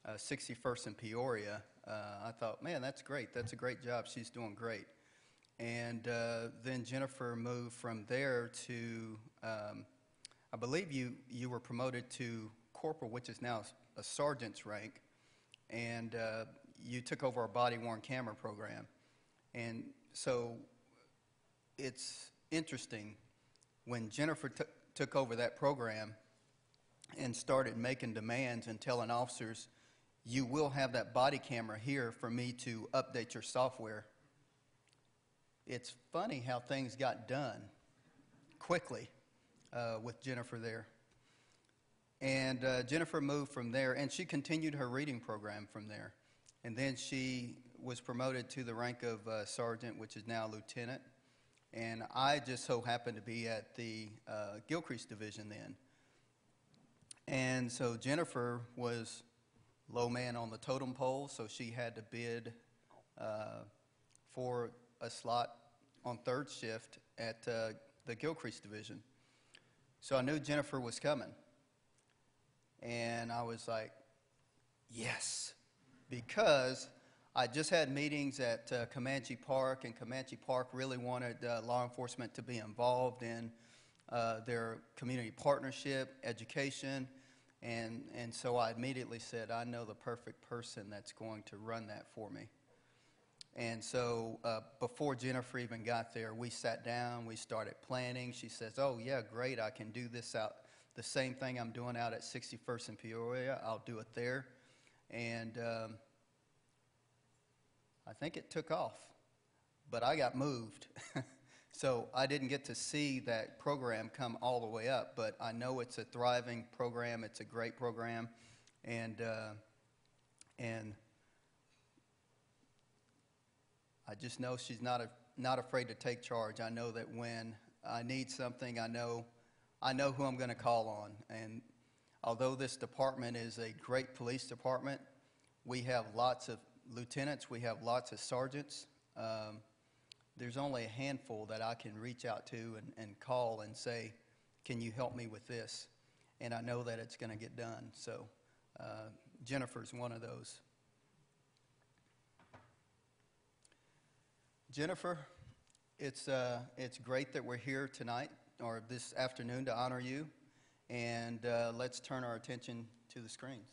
61st and Peoria, I thought, man, that's great. That's a great job. She's doing great. And then Jennifer moved from there to, I believe you were promoted to corporal, which is now a sergeant's rank, and you took over our body-worn camera program. And so it's interesting, when Jennifer took over that program and started making demands and telling officers, you will have that body camera here for me to update your software. It's funny how things got done quickly with Jennifer there. And Jennifer moved from there, and she continued her reading program from there. And then she was promoted to the rank of sergeant, which is now lieutenant. And I just so happened to be at the Gilcrease Division then. And so Jennifer was low man on the totem pole, so she had to bid for a slot on third shift at the Gilcrease Division. So I knew Jennifer was coming. And I was like, yes, because I just had meetings at Comanche Park, and Comanche Park really wanted law enforcement to be involved in their community partnership, education, and so I immediately said, I know the perfect person that's going to run that for me. And so before Jennifer even got there, we sat down, we started planning. She says, oh, yeah, great, I can do this out. The same thing I'm doing out at 61st and Peoria, I'll do it there. And I think it took off, but I got moved. So I didn't get to see that program come all the way up, but I know it's a thriving program. It's a great program. And I just know she's not afraid to take charge. I know that when I need something, I know who I'm going to call on. And although this department is a great police department, we have lots of lieutenants, we have lots of sergeants. There's only a handful that I can reach out to and call and say, can you help me with this? And I know that it's going to get done. So Jennifer's one of those. Jennifer, it's great that we're here tonight or this afternoon to honor you. And let's turn our attention to the screens.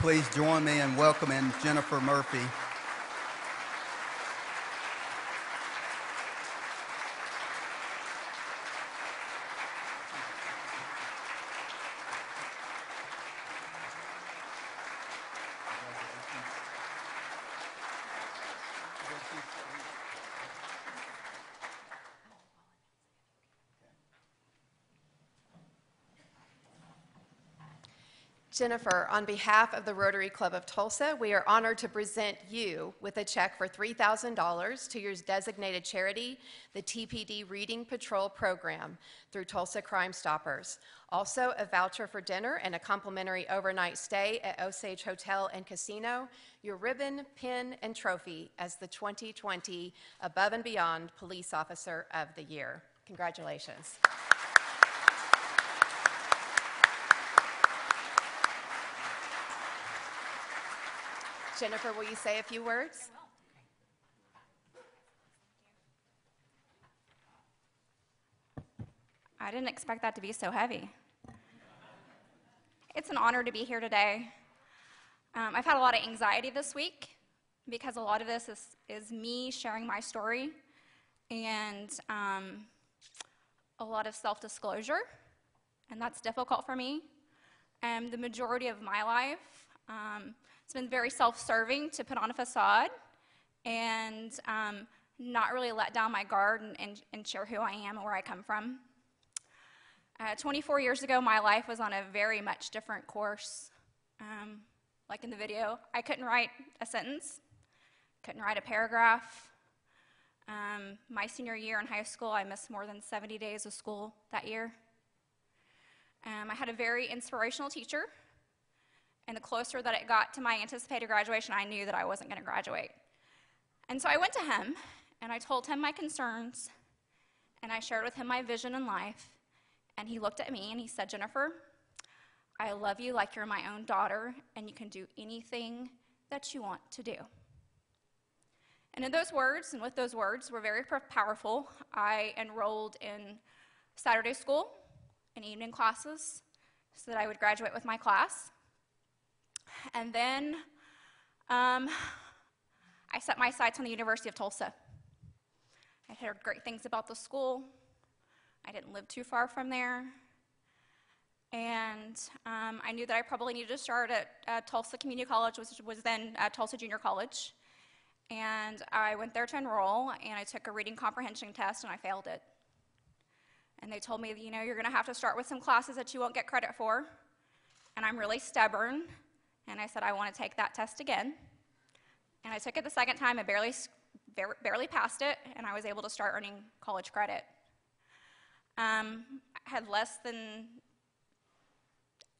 Please join me in welcoming Jennifer Murphy. Jennifer, on behalf of the Rotary Club of Tulsa, we are honored to present you with a check for $3,000 to your designated charity, the TPD Reading Patrol Program, through Tulsa Crime Stoppers. Also, a voucher for dinner and a complimentary overnight stay at Osage Hotel and Casino, your ribbon, pin, and trophy as the 2020 Above and Beyond Police Officer of the Year. Congratulations. Jennifer, will you say a few words? I didn't expect that to be so heavy. It's an honor to be here today. I've had a lot of anxiety this week because a lot of this is me sharing my story and a lot of self-disclosure, and that's difficult for me. The majority of my life, it's been very self-serving to put on a facade and not really let down my guard and share who I am and where I come from. 24 years ago, my life was on a very much different course. Like in the video, I couldn't write a sentence, couldn't write a paragraph. My senior year in high school, I missed more than 70 days of school that year. I had a very inspirational teacher, and the closer that it got to my anticipated graduation, I knew that I wasn't going to graduate. And so I went to him, and I told him my concerns, and I shared with him my vision in life. And he looked at me and he said, "Jennifer, I love you like you're my own daughter, and you can do anything that you want to do." And in those words, and with those words, were very powerful, I enrolled in Saturday school and evening classes so that I would graduate with my class. And then I set my sights on the University of Tulsa. I heard great things about the school. I didn't live too far from there. And I knew that I probably needed to start at Tulsa Community College, which was then Tulsa Junior College. And I went there to enroll, and I took a reading comprehension test, and I failed it. And they told me, you know, you're going to have to start with some classes that you won't get credit for. And I'm really stubborn. And I said, I want to take that test again. And I took it the second time. I barely passed it, and I was able to start earning college credit. I had less than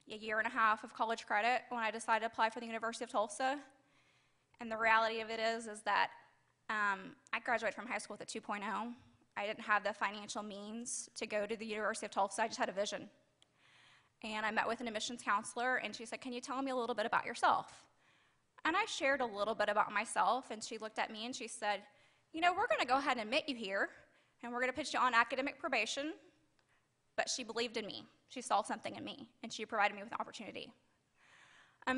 a year and a half of college credit when I decided to apply for the University of Tulsa. And the reality of it is that I graduated from high school with a 2.0. I didn't have the financial means to go to the University of Tulsa. I just had a vision. And I met with an admissions counselor, and she said, "Can you tell me a little bit about yourself?" And I shared a little bit about myself, and she looked at me and she said, "You know, we're going to go ahead and admit you here, and we're going to put you on academic probation." But she believed in me. She saw something in me, and she provided me with an opportunity.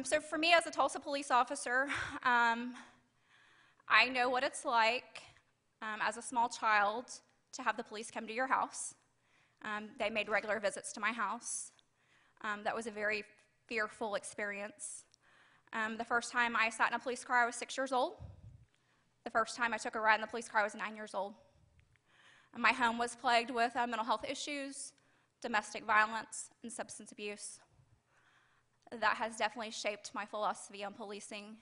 So for me as a Tulsa police officer, I know what it's like as a small child to have the police come to your house. They made regular visits to my house. That was a very fearful experience. The first time I sat in a police car, I was 6 years old. The first time I took a ride in the police car, I was 9 years old. My home was plagued with mental health issues, domestic violence, and substance abuse. That has definitely shaped my philosophy on policing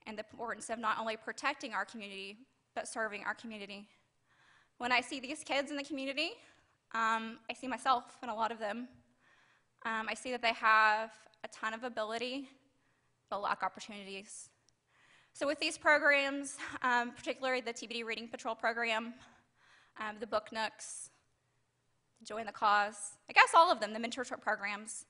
and the importance of not only protecting our community, but serving our community. When I see these kids in the community, I see myself in a lot of them. I see that they have a ton of ability, but lack opportunities. So with these programs, particularly the TBD Reading Patrol program, the Book Nooks, Join the Cause, I guess all of them, the mentorship programs,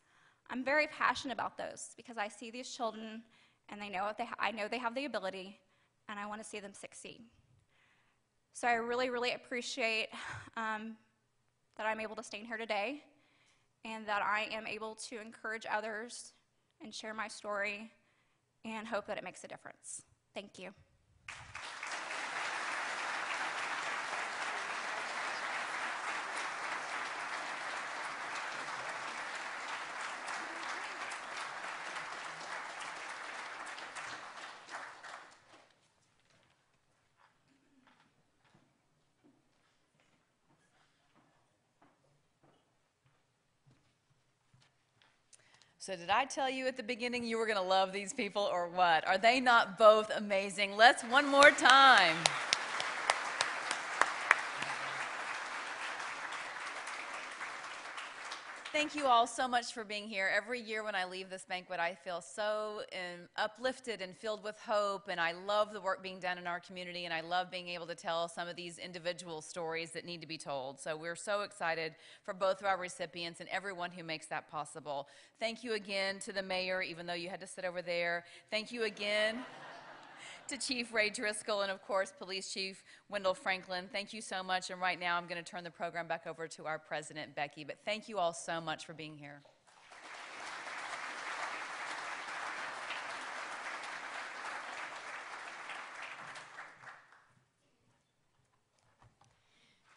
I'm very passionate about those because I see these children and I know they have the ability, and I want to see them succeed. So I really, really appreciate that I'm able to stand here today and that I am able to encourage others and share my story and hope that it makes a difference. Thank you. So did I tell you at the beginning you were going to love these people or what? Are they not both amazing? Let's one more time. Thank you all so much for being here. Every year when I leave this banquet, I feel so uplifted and filled with hope, and I love the work being done in our community, and I love being able to tell some of these individual stories that need to be told. So we're so excited for both of our recipients and everyone who makes that possible. Thank you again to the mayor, even though you had to sit over there. Thank you again. to Chief Ray Driscoll and, of course, Police Chief Wendell Franklin. Thank you so much. And right now, I'm going to turn the program back over to our president, Becky. But thank you all so much for being here.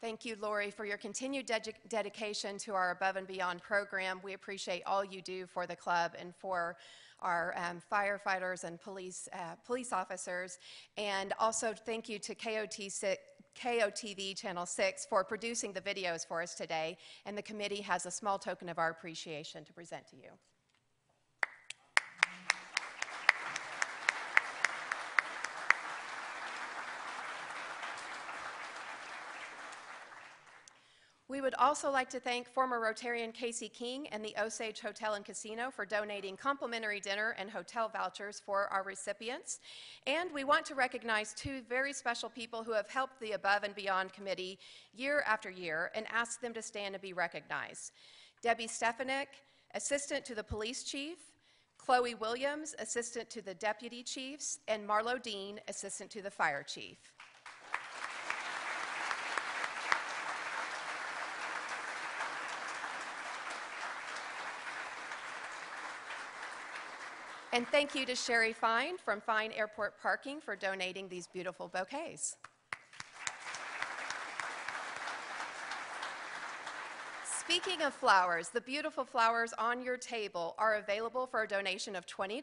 Thank you, Lori, for your continued dedication to our Above and Beyond program. We appreciate all you do for the club and for our firefighters and police officers. And also thank you to KOTV Channel 6 for producing the videos for us today. And the committee has a small token of our appreciation to present to you. We would also like to thank former Rotarian Casey King and the Osage Hotel and Casino for donating complimentary dinner and hotel vouchers for our recipients. And we want to recognize two very special people who have helped the Above and Beyond Committee year after year and ask them to stand and be recognized. Debbie Stefanik, Assistant to the Police Chief, Chloe Williams, Assistant to the Deputy Chiefs, and Marlo Dean, Assistant to the Fire Chief. And thank you to Sherry Fine from Fine Airport Parking for donating these beautiful bouquets. Speaking of flowers, the beautiful flowers on your table are available for a donation of $20.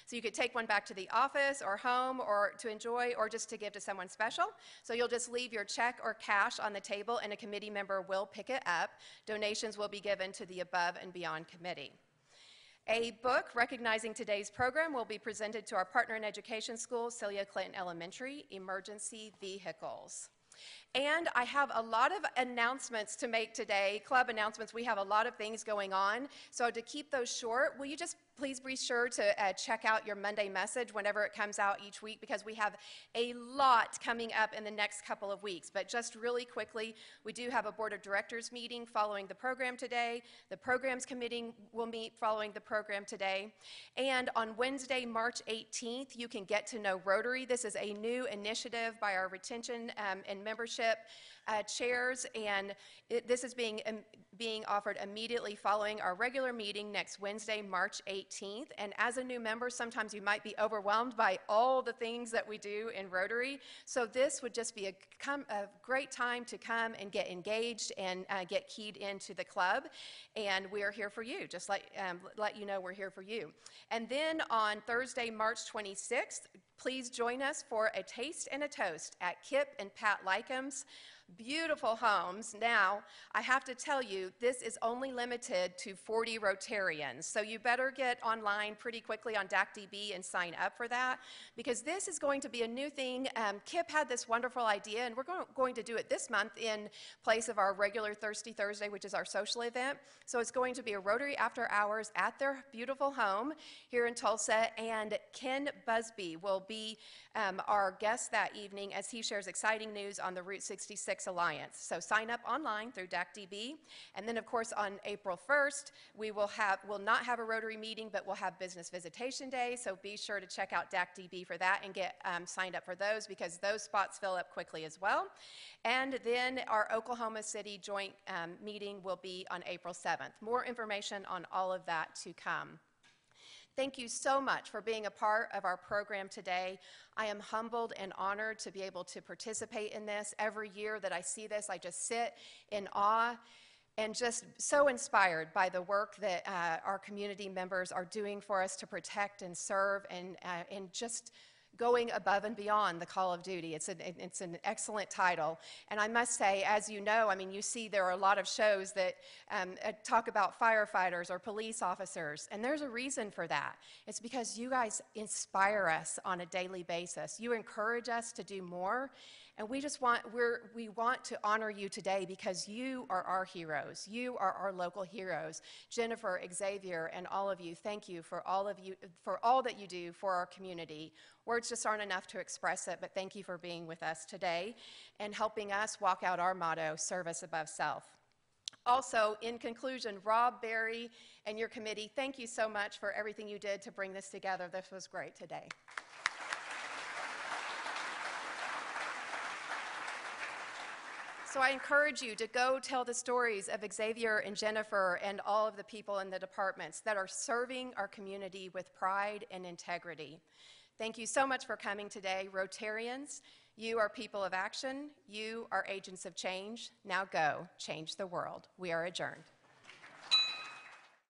So you could take one back to the office or home or to enjoy or just to give to someone special. So you'll just leave your check or cash on the table and a committee member will pick it up. Donations will be given to the Above and Beyond Committee. A book recognizing today's program will be presented to our partner in education school, Celia Clinton Elementary, Emergency Vehicles. And I have a lot of announcements to make today, club announcements. We have a lot of things going on. So to keep those short, will you just please be sure to check out your Monday message whenever it comes out each week, because we have a lot coming up in the next couple of weeks. But just really quickly, we do have a board of directors meeting following the program today. The programs committee will meet following the program today. And on Wednesday, March 18th, you can get to know Rotary. This is a new initiative by our retention and membership chairs, and this is being offered immediately following our regular meeting next Wednesday, March 18th. And as a new member, sometimes you might be overwhelmed by all the things that we do in Rotary. So this would just be a great time to come and get engaged and get keyed into the club. And we are here for you, just let you know we're here for you. And then on Thursday, March 26th, please join us for a taste and a toast at Kip and Pat Lycom's beautiful homes. Now, I have to tell you, this is only limited to 40 Rotarians, so you better get online pretty quickly on DACDB and sign up for that, because this is going to be a new thing. Kip had this wonderful idea, and we're going to do it this month in place of our regular Thirsty Thursday, which is our social event. So it's going to be a Rotary After Hours at their beautiful home here in Tulsa, and Ken Busby will be our guest that evening as he shares exciting news on the Route 66 Alliance. So sign up online through DACDB. And then, of course, on April 1st, we will not have a Rotary meeting, but we'll have Business Visitation Day. So be sure to check out DACDB for that and get signed up for those, because those spots fill up quickly as well. And then our Oklahoma City joint meeting will be on April 7th. More information on all of that to come. Thank you so much for being a part of our program today. I am humbled and honored to be able to participate in this. Every year that I see this, I just sit in awe and just so inspired by the work that our community members are doing for us to protect and serve and just going above and beyond the call of duty. It's an excellent title. And I must say, as you know, I mean, you see there are a lot of shows that talk about firefighters or police officers, and there's a reason for that. It's because you guys inspire us on a daily basis. You encourage us to do more, and we want to honor you today because you are our heroes. You are our local heroes. Jennifer, Xavier, and all of you, thank you for all that you do for our community. Words just aren't enough to express it, but thank you for being with us today and helping us walk out our motto, service above self. Also, in conclusion, Rob, Barry, and your committee, thank you so much for everything you did to bring this together. This was great today. So I encourage you to go tell the stories of Xavier and Jennifer and all of the people in the departments that are serving our community with pride and integrity. Thank you so much for coming today. Rotarians, you are people of action. You are agents of change. Now go, change the world. We are adjourned.